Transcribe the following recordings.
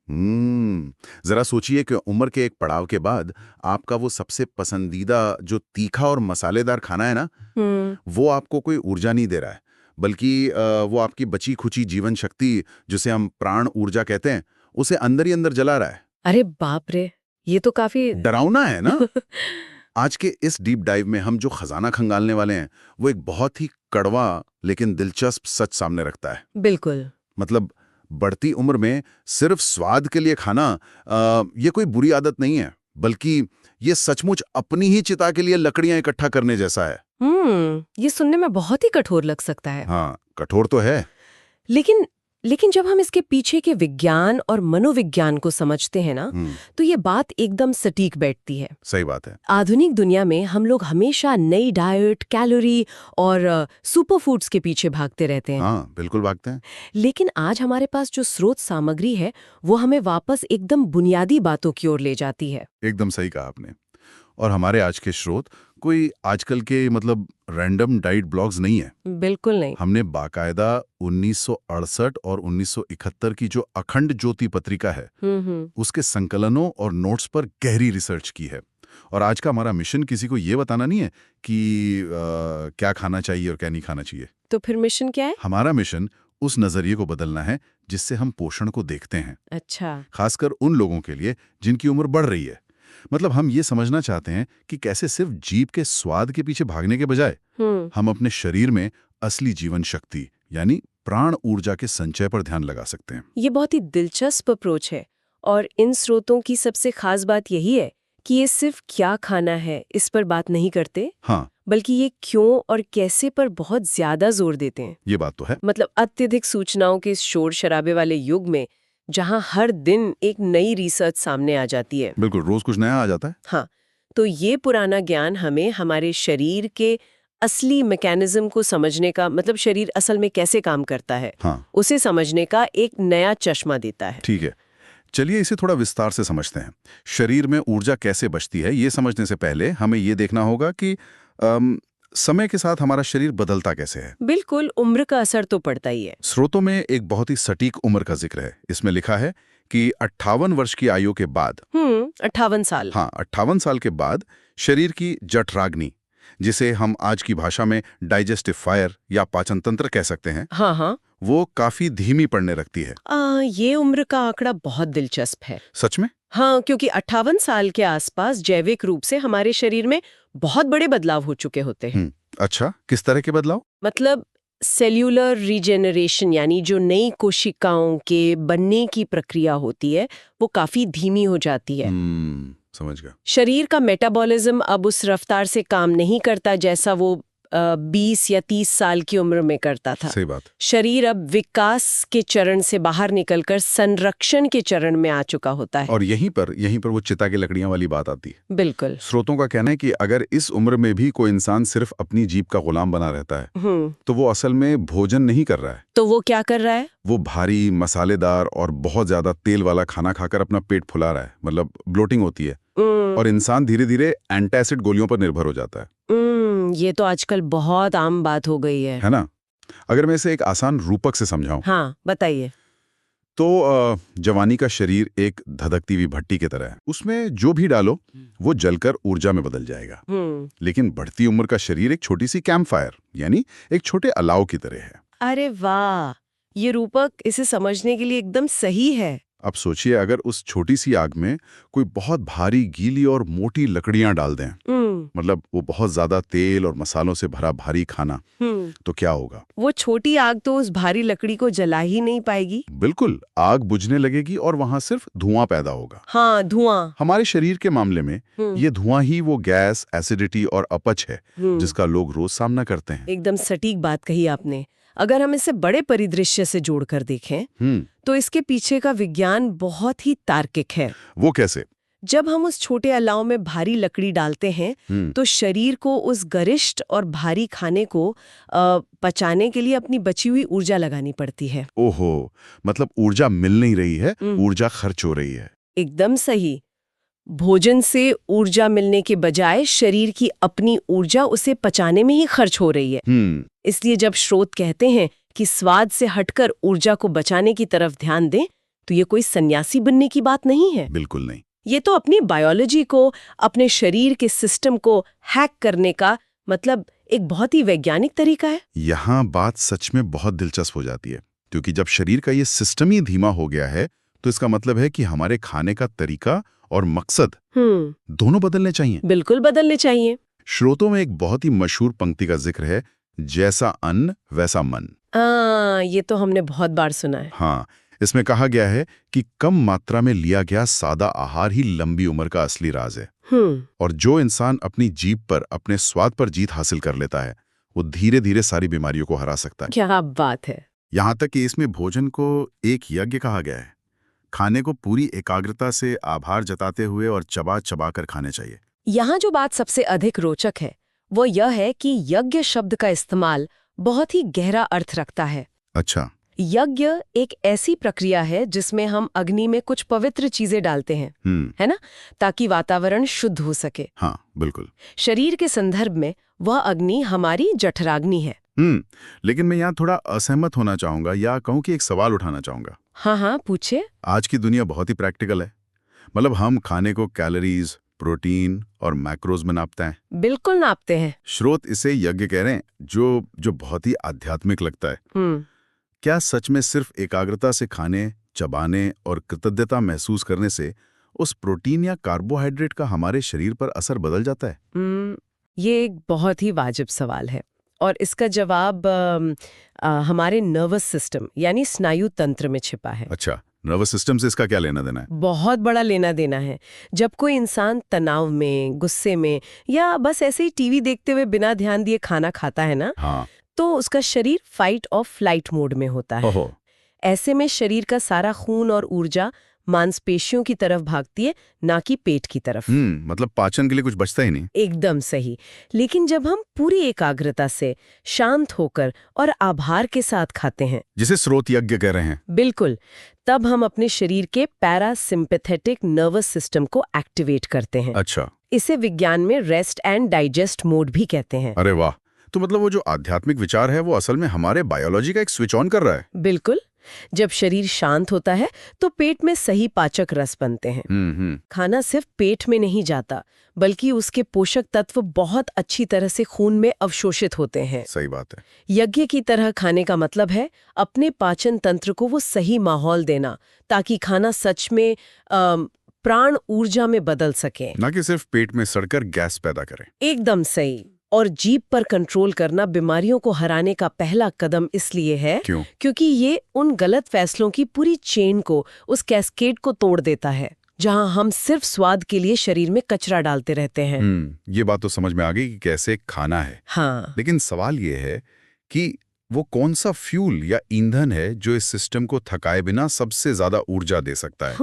जरा सोचिए कि उम्र के एक पड़ाव के बाद आपका वो सबसे पसंदीदा जो तीखा और मसालेदार खाना है ना, हम्म। वो आपको कोई ऊर्जा नहीं दे रहा है, बल्कि वो आपकी बची खुची जीवन शक्ति, जिसे हम प्राण ऊर्जा कहते हैं, उसे अंदर ही अंदर जला रहा है। अरे बाप रे, ये तो काफी डरावना है ना? आज के इस डीप डाइव में हम जो खजाना खंगालने वाले हैं, वो एक बहुत ही कड़वा लेकिन दिलचस्प सच सामने रखता है। बिल्कुल। मतलब बढ़ती उम्र में सिर्फ स्वाद के लिए खाना ये कोई बुरी आदत नहीं है, बल्कि ये सचमुच अपनी ही चिता के लिए लकड़ियां इकट्ठा करने जैसा है। ये सुनने में बहुत ही कठोर लग सकता है। हाँ, कठोर तो है। लेकिन लेकिन जब हम इसके पीछे के विज्ञान और मनोविज्ञान को समझते हैं ना, तो ये बात एकदम सटीक बैठती है। सही बात है। आधुनिक दुनिया में हम लोग हमेशा नई डाइट, कैलोरी और सुपर फूड्स के पीछे भागते रहते हैं। हाँ, बिल्कुल भागते हैं। लेकिन आज हमारे पास जो स्रोत सामग्री है, वो हमें वापस एकदम बुनियादी बातों की ओर ले जाती है। एकदम सही कहा आपने। और हमारे आज के स्रोत कोई आजकल के रैंडम डाइट ब्लॉग्स नहीं है। बिल्कुल नहीं। हमने बाकायदा 1968 और 1971 की जो अखंड ज्योति पत्रिका है, उसके संकलनों और नोट्स पर गहरी रिसर्च की है। और आज का हमारा मिशन किसी को ये बताना नहीं है कि क्या खाना चाहिए और क्या नहीं खाना चाहिए। तो फिर मिशन क्या है? हमारा मिशन उस नजरिए को बदलना है जिससे हम पोषण को देखते हैं। अच्छा। खासकर उन लोगों के लिए जिनकी उम्र बढ़ रही है। हम ये समझना चाहते हैं कि कैसे सिर्फ जीभ के स्वाद के पीछे भागने के बजाय हम अपने शरीर में असली जीवन शक्ति यानी प्राण ऊर्जा के संचय पर ध्यान लगा सकते हैं। ये बहुत ही दिलचस्प अप्रोच है। और इन स्रोतों की सबसे खास बात यही है कि ये सिर्फ क्या खाना है इस पर बात नहीं करते, हाँ, बल्कि ये क्यों और कैसे पर बहुत ज्यादा जोर देते हैं। ये बात तो है। अत्यधिक सूचनाओं के इस शोर शराबे वाले युग में, जहां हर दिन एक नई रिसर्च सामने आ जाती है। बिल्कुल, रोज कुछ नया आ जाता है। हाँ, तो ये पुराना ज्ञान हमें हमारे शरीर के असली मैकेनिज्म को समझने का, शरीर असल में कैसे काम करता है, हाँ, उसे समझने का एक नया चश्मा देता है। ठीक है, चलिए इसे थोड़ा विस्तार से समझते हैं। शरीर में ऊर्जा कैसे बचती है, ये समझने से पहले हमें ये देखना होगा कि समय के साथ हमारा शरीर बदलता कैसे है। बिल्कुल, उम्र का असर तो पड़ता ही है। स्रोतों में एक बहुत ही सटीक उम्र का जिक्र है। इसमें लिखा है कि 58 वर्ष की आयु के बाद 58 साल। हाँ, 58 साल के बाद शरीर की जठराग्नि, जिसे हम आज की भाषा में डाइजेस्टिव फायर या पाचन तंत्र कह सकते हैं, हाँ, वो काफी धीमी पड़ने लगती है। ये उम्र का आंकड़ा बहुत दिलचस्प है। सच में? हाँ, क्योंकि 58 साल के आसपास जैविक रूप से हमारे शरीर में बहुत बड़े बदलाव हो चुके होते हैं। अच्छा, किस तरह के बदलाव? सेल्यूलर रीजेनरेशन, यानी जो नई कोशिकाओं के बनने की प्रक्रिया होती है, वो काफी धीमी हो जाती है। समझ गया। शरीर का मेटाबॉलिज्म अब उस रफ्तार से काम नहीं करता जैसा वो 20 या 30 साल की उम्र में करता था। सही बात। शरीर अब विकास के चरण से बाहर निकलकर संरक्षण के चरण में आ चुका होता है। और यहीं पर वो चिता की लकड़ियां वाली बात आती है। बिल्कुल। स्रोतों का कहना है कि अगर इस उम्र में भी कोई इंसान सिर्फ अपनी जीभ का गुलाम बना रहता है, तो वो असल में भोजन नहीं कर रहा है। तो वो क्या कर रहा है? वो भारी, मसालेदार और बहुत ज्यादा तेल वाला खाना खाकर अपना पेट फुला रहा है। ब्लोटिंग होती है और इंसान धीरे धीरे एंटासिड गोलियों पर निर्भर हो जाता है। ये तो आजकल बहुत आम बात हो गई है ना? अगर मैं इसे एक आसान रूपक से समझाऊं, हाँ, बताइए। तो जवानी का शरीर एक धधकती हुई भट्टी की तरह है। उसमें जो भी डालो वो जलकर ऊर्जा में बदल जाएगा। लेकिन बढ़ती उम्र का शरीर एक छोटी सी कैंप फायर यानी एक छोटे अलाव की तरह है। अरे वाह, ये रूपक इसे समझने के लिए एकदम सही है। अब सोचिए, अगर उस छोटी सी आग में कोई बहुत भारी, गीली और मोटी लकड़ियां डाल दें, वो बहुत ज्यादा तेल और मसालों से भरा भारी खाना, तो क्या होगा? वो छोटी आग तो उस भारी लकड़ी को जला ही नहीं पाएगी। बिल्कुल, आग बुझने लगेगी और वहां सिर्फ धुआं पैदा होगा। हाँ, धुआं। हमारे शरीर के मामले में ये धुआं ही वो गैस, एसिडिटी और अपच है जिसका लोग रोज सामना करते हैं। एकदम सटीक बात कही आपने। अगर हम इसे बड़े परिदृश्य से जोड़कर देखें, तो इसके पीछे का विज्ञान बहुत ही तार्किक है। वो कैसे? जब हम उस छोटे अलाव में भारी लकड़ी डालते हैं, तो शरीर को उस गरिष्ठ और भारी खाने को पचाने के लिए अपनी बची हुई ऊर्जा लगानी पड़ती है। ओहो, ऊर्जा मिल नहीं रही है, ऊर्जा खर्च हो रही है। एकदम सही। भोजन से ऊर्जा मिलने के बजाय शरीर की अपनी ऊर्जा उसे पचाने में ही खर्च हो रही है। इसलिए जब स्रोत कहते हैं कि स्वाद से हटकर ऊर्जा को बचाने की तरफ ध्यान दें, तो ये कोई सन्यासी बनने की बात नहीं है। बिल्कुल नहीं। ये तो अपनी बायोलॉजी को, अपने शरीर के सिस्टम को हैक करने का मतलब एक बहुत ही वैज्ञानिक तरीका है। यहाँ बात सच में बहुत दिलचस्प हो जाती है, क्योंकि जब शरीर का ये सिस्टम ही धीमा हो गया है तो इसका मतलब है कि हमारे खाने का तरीका और मकसद दोनों बदलने चाहिए। बिल्कुल बदलने चाहिए। श्रोतों में एक बहुत ही मशहूर पंक्ति का जिक्र है, जैसा अन्न वैसा मन। ये तो हमने बहुत बार सुना है। हाँ, इसमें कहा गया है कि कम मात्रा में लिया गया सादा आहार ही लंबी उम्र का असली राज है। और जो इंसान अपनी जीभ पर, अपने स्वाद पर जीत हासिल कर लेता है, वो धीरे धीरे सारी बीमारियों को हरा सकता है। क्या बात है। यहाँ तक कि इसमें भोजन को एक यज्ञ कहा गया है। खाने को पूरी एकाग्रता से आभार जताते हुए और चबा चबा कर खाने चाहिए। यहाँ जो बात सबसे अधिक रोचक है वो यह है कि यज्ञ शब्द का इस्तेमाल बहुत ही गहरा अर्थ रखता है। अच्छा। यज्ञ एक ऐसी प्रक्रिया है जिसमें हम अग्नि में कुछ पवित्र चीजें डालते हैं, है ना, ताकि वातावरण शुद्ध हो सके। हाँ, बिल्कुल। शरीर के संदर्भ में वह अग्नि हमारी जठराग्नि है। लेकिन मैं यहाँ थोड़ा असहमत होना चाहूंगा, या कहूँ कि एक सवाल उठाना चाहूंगा। हाँ, पूछे। आज की दुनिया बहुत ही प्रैक्टिकल है। मतलब हम खाने को कैलोरीज, प्रोटीन और मैक्रोज में नापते हैं। बिल्कुल नापते हैं। स्रोत इसे यज्ञ कह रहे हैं, जो बहुत ही आध्यात्मिक लगता है। क्या सच में सिर्फ एकाग्रता से खाने, चबाने और कृतज्ञता महसूस करने से उस प्रोटीन या कार्बोहाइड्रेट का हमारे शरीर पर असर बदल जाता है? ये एक बहुत ही वाजिब सवाल है और इसका जवाब हमारे नर्वस सिस्टम यानी स्नायु तंत्र में छिपा है। अच्छा, नर्वस सिस्टम से इसका क्या लेना देना है? बहुत बड़ा लेना देना है। जब कोई इंसान तनाव में, गुस्से में या बस ऐसे ही टीवी देखते हुए बिना ध्यान दिए खाना खाता है ना, हाँ, तो उसका शरीर फाइट और फ्लाइट मोड में होता है। ऐसे में शरीर का सारा खून और ऊर्जा मांसपेशियों की तरफ भागती है, ना कि पेट की तरफ। मतलब पाचन के लिए कुछ बचता ही नहीं। एकदम सही। लेकिन जब हम पूरी एकाग्रता से, शांत होकर और आभार के साथ खाते हैं, जिसे स्रोत यज्ञ कह रहे हैं, बिल्कुल, तब हम अपने शरीर के पैरासिम्पैथेटिक नर्वस सिस्टम को एक्टिवेट करते हैं। अच्छा। इसे विज्ञान में रेस्ट एंड डाइजेस्ट मोड भी कहते हैं। अरे वाह, तो मतलब वो जो आध्यात्मिक विचार है वो असल में हमारे बायोलॉजी का एक स्विच ऑन कर रहा है। बिल्कुल। जब शरीर शांत होता है तो पेट में सही पाचक रस बनते हैं। खाना सिर्फ पेट में नहीं जाता, बल्कि उसके पोषक तत्व बहुत अच्छी तरह से खून में अवशोषित होते हैं। सही बात है। यज्ञ की तरह खाने का मतलब है अपने पाचन तंत्र को वो सही माहौल देना, ताकि खाना सच में प्राण ऊर्जा में बदल सके, ना कि सिर्फ पेट में सड़कर गैस पैदा करे। एकदम सही। और जीभ पर कंट्रोल करना बीमारियों को हराने का पहला कदम इसलिए है क्योंकि ये उन गलत फैसलों की पूरी चेन को, उस कैस्केड को तोड़ देता है जहां हम सिर्फ स्वाद के लिए शरीर में कचरा डालते रहते हैं। ये बात तो समझ में आ गई कि कैसे खाना है। हाँ। लेकिन सवाल ये है कि वो कौन सा फ्यूल या ईंधन है जो इस सिस्टम को थकाए बिना सबसे ज्यादा ऊर्जा दे सकता है?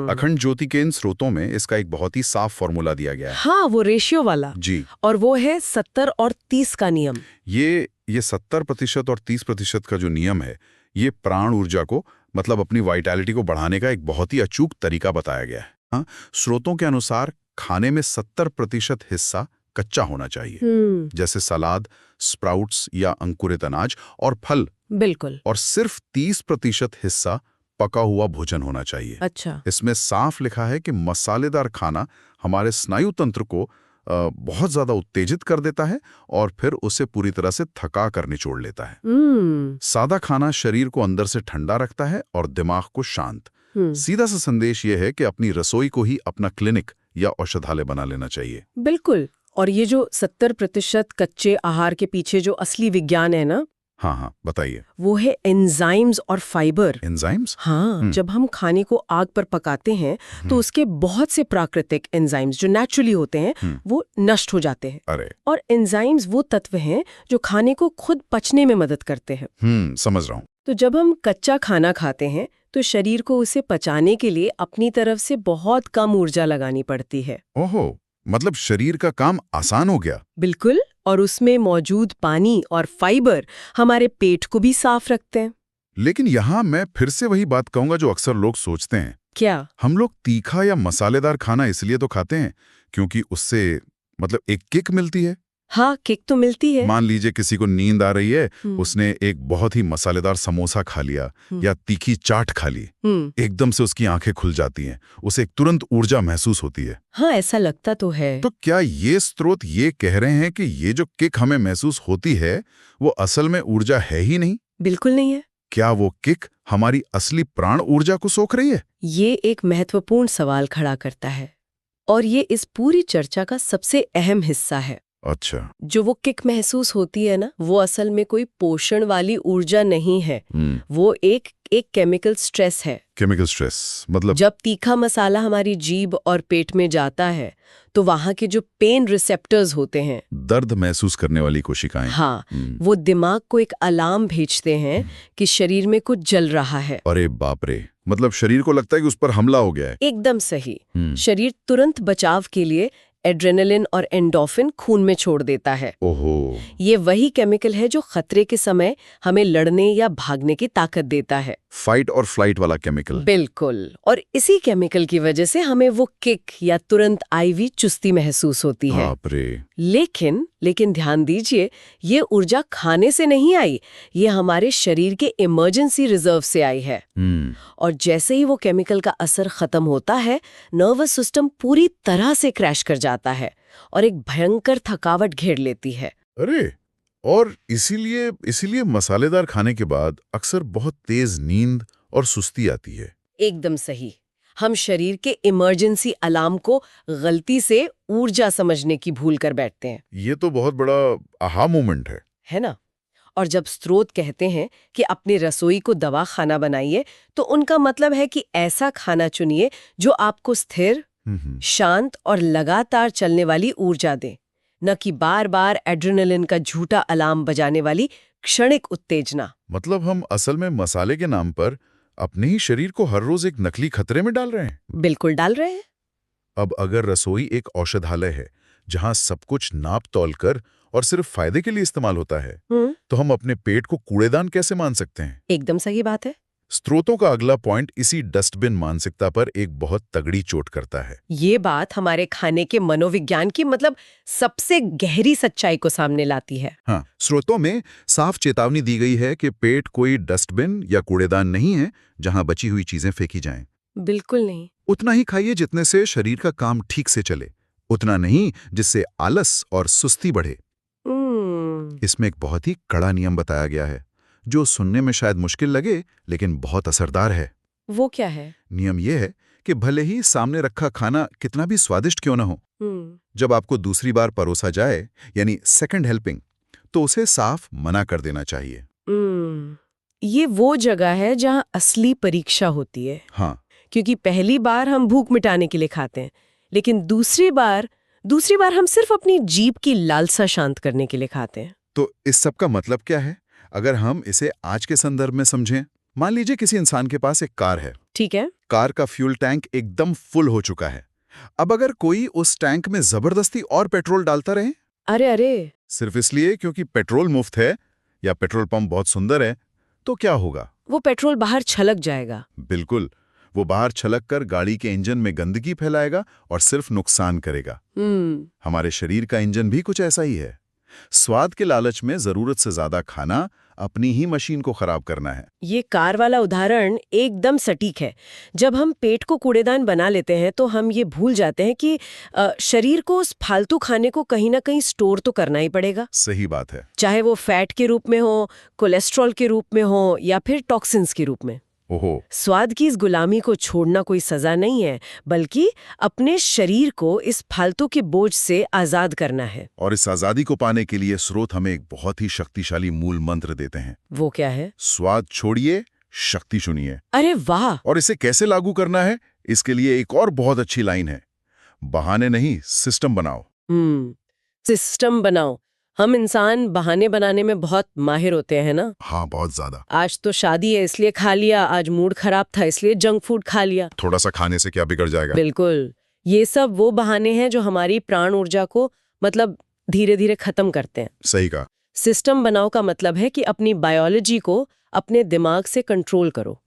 अखंड ज्योति के इन स्रोतों में इसका एक बहुत ही साफ फॉर्मूला दिया गया है। हाँ, वो रेशियो वाला। जी। और वो है 70 और 30 का नियम। ये 70% और 30% का जो नियम है, ये प्राण ऊर्जा को, मतलब अपनी वाइटैलिटी को बढ़ाने का एक बहुत ही अचूक तरीका बताया गया है। हाँ, स्रोतों के अनुसार खाने में 70% हिस्सा कच्चा होना चाहिए, जैसे सलाद, स्प्राउट्स या अंकुरित अनाज और फल। बिल्कुल। और सिर्फ 30% हिस्सा पका हुआ भोजन होना चाहिए। अच्छा। इसमें साफ लिखा है कि मसालेदार खाना हमारे स्नायु तंत्र को बहुत ज्यादा उत्तेजित कर देता है और फिर उसे पूरी तरह से थका कर निचोड़ लेता है। सादा खाना शरीर को अंदर से ठंडा रखता है और दिमाग को शांत। सीधा सा संदेश यह है कि अपनी रसोई को ही अपना क्लिनिक या औषधालय बना लेना चाहिए। बिल्कुल। और ये जो 70% कच्चे आहार के पीछे जो असली विज्ञान है ना, हाँ, बताइए। वो है एंजाइम्स और फाइबर। एंजाइम्स? हाँ, जब हम खाने को आग पर पकाते हैं तो उसके बहुत से प्राकृतिक एंजाइम्स जो नेचुरली होते हैं वो नष्ट हो जाते हैं। अरे। और एंजाइम्स वो तत्व हैं जो खाने को खुद पचने में मदद करते हैं। समझ रहा हूँ। तो जब हम कच्चा खाना खाते हैं तो शरीर को उसे पचाने के लिए अपनी तरफ से बहुत कम ऊर्जा लगानी पड़ती है। ओहो, मतलब शरीर का काम आसान हो गया। बिल्कुल। और उसमें मौजूद पानी और फाइबर हमारे पेट को भी साफ रखते हैं। लेकिन यहाँ मैं फिर से वही बात कहूंगा जो अक्सर लोग सोचते हैं। क्या? हम लोग तीखा या मसालेदार खाना इसलिए तो खाते हैं क्योंकि उससे मतलब एक किक मिलती है, हाँ, किक तो मिलती है। मान लीजिए किसी को नींद आ रही है, उसने एक बहुत ही मसालेदार समोसा खा लिया या तीखी चाट खा ली, एकदम से उसकी आंखें खुल जाती हैं, उसे तुरंत ऊर्जा महसूस होती है। हाँ, ऐसा लगता तो है। तो क्या ये स्रोत ये कह रहे हैं कि ये जो किक हमें महसूस होती है वो असल में ऊर्जा है ही नहीं? बिल्कुल नहीं है। क्या वो किक हमारी असली प्राण ऊर्जा को सोख रही है? ये एक महत्वपूर्ण सवाल खड़ा करता है और ये इस पूरी चर्चा का सबसे अहम हिस्सा है। अच्छा। जो वो किक महसूस होती है ना, वो असल में कोई पोषण वाली ऊर्जा नहीं है। वो एक केमिकल स्ट्रेस है। केमिकल स्ट्रेस मतलब? जब तीखा मसाला हमारी जीभ और पेट में जाता है तो वहां के जो पेन रिसेप्टर्स होते हैं, दर्द महसूस करने वाली कोशिकाएं, हाँ, वो दिमाग को एक अलार्म भेजते हैं कि शरीर में कुछ जल रहा है। अरे बाप रे, मतलब शरीर को लगता है कि उस पर हमला हो गया है। एकदम सही। शरीर तुरंत बचाव के लिए एड्रेनलिन और एंडोर्फिन खून में छोड़ देता है। ओहो। ये वही केमिकल है जो खतरे के समय हमें लड़ने या भागने की ताकत देता है। फाइट और फ्लाइट वाला केमिकल। बिल्कुल। और इसी केमिकल की वजह से हमें वो किक या तुरंत आईवी चुस्ती महसूस होती है। बाप रे। लेकिन ध्यान दीजिए, ये ऊर्जा खाने से नहीं आई, ये हमारे शरीर के इमरजेंसी रिजर्व से आई है। और जैसे ही वो केमिकल का असर खत्म होता है, नर्वस सिस्टम पूरी तरह से क्रैश कर जाता है और एक भयंकर थकावट घेर लेती है। अरे, और इसीलिए मसालेदार खाने के बाद अक्सर बहुत तेज नींद और सुस्ती आती है। एकदम सही। हम शरीर के इमरजेंसी अलार्म को गलती से ऊर्जा समझने की भूल कर बैठते हैं। ये तो बहुत बड़ा आहा मोमेंट है ना? और जब स्रोत कहते हैं कि अपनी रसोई को दवा खाना बनाइए, तो उनका मतलब है कि ऐसा खाना चुनिए जो आपको स्थिर, शांत और लगातार चलने वाली ऊर्जा दे, न कि बार बार एड्रेनलिन का झूठा अलार्म बजाने वाली क्षणिक उत्तेजना। मतलब हम असल में मसाले के नाम पर अपने ही शरीर को हर रोज एक नकली खतरे में डाल रहे हैं। बिल्कुल डाल रहे हैं। अब अगर रसोई एक औषधालय है जहां सब कुछ नाप तौल कर और सिर्फ फायदे के लिए इस्तेमाल होता है, तो हम अपने पेट को कूड़ेदान कैसे मान सकते हैं? एकदम सही बात है। स्रोतों का अगला पॉइंट इसी डस्टबिन मानसिकता पर एक बहुत तगड़ी चोट करता है। ये बात हमारे खाने के मनोविज्ञान की सबसे गहरी सच्चाई को सामने लाती है। हाँ, स्रोतों में साफ चेतावनी दी गई है कि पेट कोई डस्टबिन या कूड़ेदान नहीं है जहां बची हुई चीजें फेंकी जाएं। बिल्कुल नहीं। उतना ही खाइए जितने से शरीर का काम ठीक से चले, उतना नहीं जिससे आलस और सुस्ती बढ़े। इसमें एक बहुत ही कड़ा नियम बताया गया है जो सुनने में शायद मुश्किल लगे, लेकिन बहुत असरदार है। वो क्या है? नियम यह है कि भले ही सामने रखा खाना कितना भी स्वादिष्ट क्यों न हो, जब आपको दूसरी बार परोसा जाए, यानी सेकंड हेल्पिंग, तो उसे साफ मना कर देना चाहिए। ये वो जगह है जहां असली परीक्षा होती है। हाँ, क्योंकि पहली बार हम भूख मिटाने के लिए खाते हैं, लेकिन दूसरी बार हम सिर्फ अपनी जीभ की लालसा शांत करने के लिए खाते हैं। तो इस सब का मतलब क्या है? अगर हम इसे आज के संदर्भ में समझें, मान लीजिए किसी इंसान के पास एक कार है। ठीक है। कार का फ्यूल टैंक एकदम फुल हो चुका है। अब अगर कोई उस टैंक में जबरदस्ती और पेट्रोल डालता रहे, अरे सिर्फ इसलिए क्योंकि पेट्रोल मुफ्त है या पेट्रोल पंप बहुत सुंदर है, तो क्या होगा? वो पेट्रोल बाहर छलक जाएगा। बिल्कुल, वो बाहर छलक कर गाड़ी के इंजन में गंदगी फैलाएगा और सिर्फ नुकसान करेगा। हमारे शरीर का इंजन भी कुछ ऐसा ही है। स्वाद के लालच में जरूरत से ज्यादा खाना अपनी ही मशीन को खराब करना है। ये कार वाला उदाहरण एकदम सटीक है। जब हम पेट को कूड़ेदान बना लेते हैं तो हम ये भूल जाते हैं कि शरीर को उस फालतू खाने को कहीं ना कहीं स्टोर तो करना ही पड़ेगा। सही बात है। चाहे वो फैट के रूप में हो, कोलेस्ट्रॉल के रूप में हो या फिर टॉक्सिन्स के रूप में। ओहो। स्वाद की इस गुलामी को छोड़ना कोई सजा नहीं है, बल्कि अपने शरीर को इस फालतू के बोझ से आजाद करना है। और इस आजादी को पाने के लिए स्रोत हमें एक बहुत ही शक्तिशाली मूल मंत्र देते हैं। वो क्या है? स्वाद छोड़िए, शक्ति चुनिए। अरे वाह! और इसे कैसे लागू करना है, इसके लिए एक और बहुत अच्छी लाइन है, बहाने नहीं, सिस्टम बनाओ। सिस्टम बनाओ। हम इंसान बहाने बनाने में बहुत माहिर होते हैं ना? हाँ, बहुत ज्यादा। आज तो शादी है इसलिए खा लिया, आज मूड खराब था इसलिए जंक फूड खा लिया। थोड़ा सा खाने से क्या बिगड़ जाएगा? बिल्कुल। ये सब वो बहाने हैं जो हमारी प्राण ऊर्जा को धीरे धीरे खत्म करते हैं। सही कहा। सिस्टम बनाओ का मतलब है कि अपनी बायोलॉजी को अपने दिमाग से कंट्रोल करो।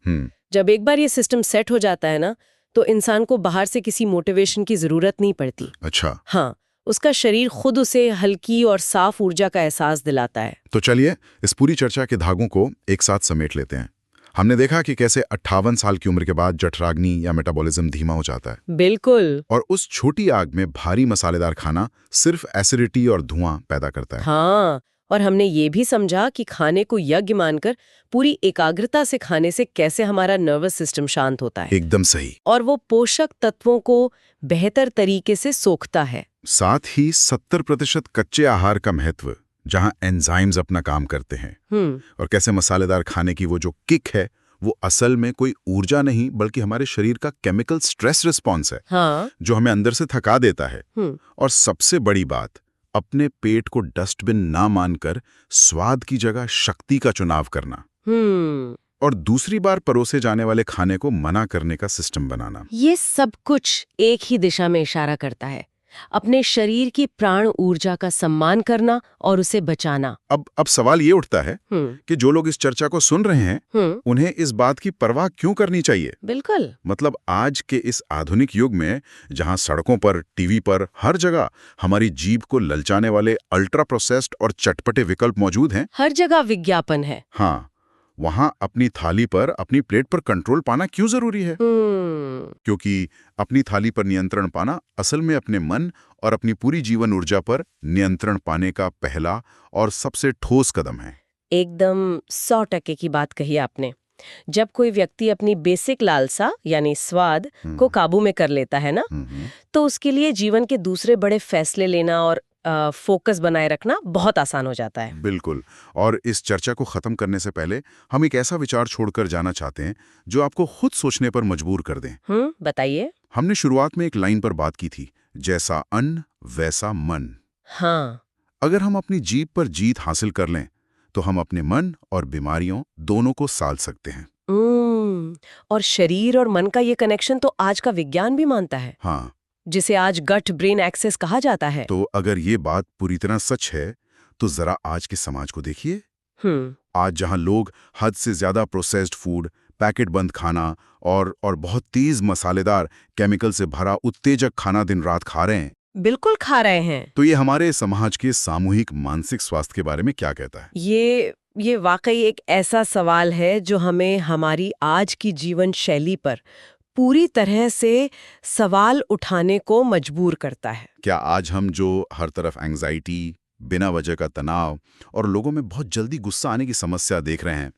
जब एक बार ये सिस्टम सेट हो जाता है ना, तो इंसान को बाहर से किसी मोटिवेशन की जरूरत नहीं पड़ती। अच्छा। हाँ, उसका शरीर खुद उसे हल्की और साफ ऊर्जा का एहसास दिलाता है। तो चलिए इस पूरी चर्चा के धागों को एक साथ समेट लेते हैं। हमने देखा कि कैसे 58 साल की उम्र के बाद जठराग्नि या मेटाबॉलिज्म धीमा हो जाता है। बिल्कुल। और उस छोटी आग में भारी मसालेदार खाना सिर्फ एसिडिटी और धुआं पैदा करता है। हाँ, और हमने ये भी समझा कि खाने को यज्ञ मानकर पूरी एकाग्रता से खाने से कैसे हमारा नर्वस सिस्टम शांत होता है। एकदम सही। और वो पोषक तत्वों को बेहतर तरीके से सोखता है। साथ ही 70% कच्चे आहार का महत्व, जहां एंजाइम्स अपना काम करते हैं। और कैसे मसालेदार खाने की वो जो किक है वो असल में कोई ऊर्जा नहीं बल्कि हमारे शरीर का केमिकल स्ट्रेस रिस्पॉन्स है। हाँ। जो हमें अंदर से थका देता है। और सबसे बड़ी बात, अपने पेट को डस्टबिन ना मानकर स्वाद की जगह शक्ति का चुनाव करना। और दूसरी बार परोसे जाने वाले खाने को मना करने का सिस्टम बनाना। ये सब कुछ एक ही दिशा में इशारा करता है, अपने शरीर की प्राण ऊर्जा का सम्मान करना और उसे बचाना। अब सवाल ये उठता है कि जो लोग इस चर्चा को सुन रहे हैं उन्हें इस बात की परवाह क्यों करनी चाहिए? बिल्कुल। मतलब आज के इस आधुनिक युग में जहां सड़कों पर, टीवी पर, हर जगह हमारी जीभ को ललचाने वाले अल्ट्रा प्रोसेस्ड और चटपटे विकल्प मौजूद हैं। हर जगह विज्ञापन है। हाँ, वहां अपनी थाली पर, अपनी प्लेट पर कंट्रोल पाना क्यों जरूरी है? क्योंकि अपनी थाली पर नियंत्रण पाना असल में अपने मन और अपनी पूरी जीवन ऊर्जा पर नियंत्रण पाने का पहला और सबसे ठोस कदम है। एकदम 100% की बात कही आपने। जब कोई व्यक्ति अपनी बेसिक लालसा यानी स्वाद को काबू में कर लेता है ना, तो उसके लिए जीवन के दूसरे बड़े फैसले लेना और फोकस बनाए रखना बहुत आसान हो जाता है। बिल्कुल। और इस चर्चा को खत्म करने से पहले हम एक ऐसा विचार छोड़कर जाना चाहते हैं जो आपको खुद सोचने पर मजबूर कर दें। बताइए। हमने शुरुआत में एक लाइन पर बात की थी, जैसा अन्न वैसा मन। हाँ। अगर हम अपनी जीभ पर जीत हासिल कर लें तो हम अपने मन और बीमारियों दोनों को साल सकते हैं। और शरीर और मन का ये कनेक्शन तो आज का विज्ञान भी मानता है। हाँ, जिसे आज गट ब्रेन एक्सेस कहा जाता है। तो अगर ये बात पूरी तरह सच है तो जरा आज के समाज को देखिए। आज जहां लोग हद से ज्यादा प्रोसेस्ड फूड, पैकेट बंद खाना और बहुत तेज मसालेदार केमिकल से भरा उत्तेजक खाना दिन रात खा रहे हैं। बिल्कुल खा रहे हैं। तो ये हमारे समाज के सामूहिक मानसिक स्वास्थ्य के बारे में क्या कहता है? ये वाकई एक ऐसा सवाल है जो हमें हमारी आज की जीवन शैली पर पूरी तरह से सवाल उठाने को मजबूर करता है। क्या आज हम जो हर तरफ एंजाइटी, बिना वजह का तनाव और लोगों में बहुत जल्दी गुस्सा आने की समस्या देख रहे हैं,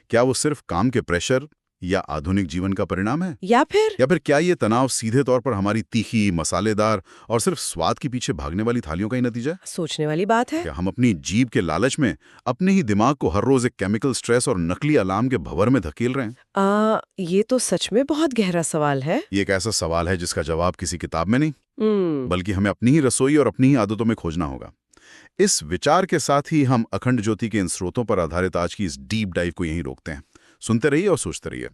क्या वो सिर्फ काम के प्रेशर या आधुनिक जीवन का परिणाम है? या फिर क्या ये तनाव सीधे तौर पर हमारी तीखी, मसालेदार और सिर्फ स्वाद के पीछे भागने वाली थालियों का ही नतीजा है? सोचने वाली बात है। क्या हम अपनी जीभ के लालच में अपने ही दिमाग को हर रोज एक केमिकल स्ट्रेस और नकली अलार्म के भंवर में धकेल रहे हैं? ये तो सच में बहुत गहरा सवाल है। ये एक ऐसा सवाल है जिसका जवाब किसी किताब में नहीं, बल्कि हमें अपनी ही रसोई और अपनी ही आदतों में खोजना होगा। इस विचार के साथ ही हम अखंड ज्योति के इन स्रोतों पर आधारित आज की इस डीप डाइव को यहीं रोकते हैं। सुनते रहिए और सोचते रहिए।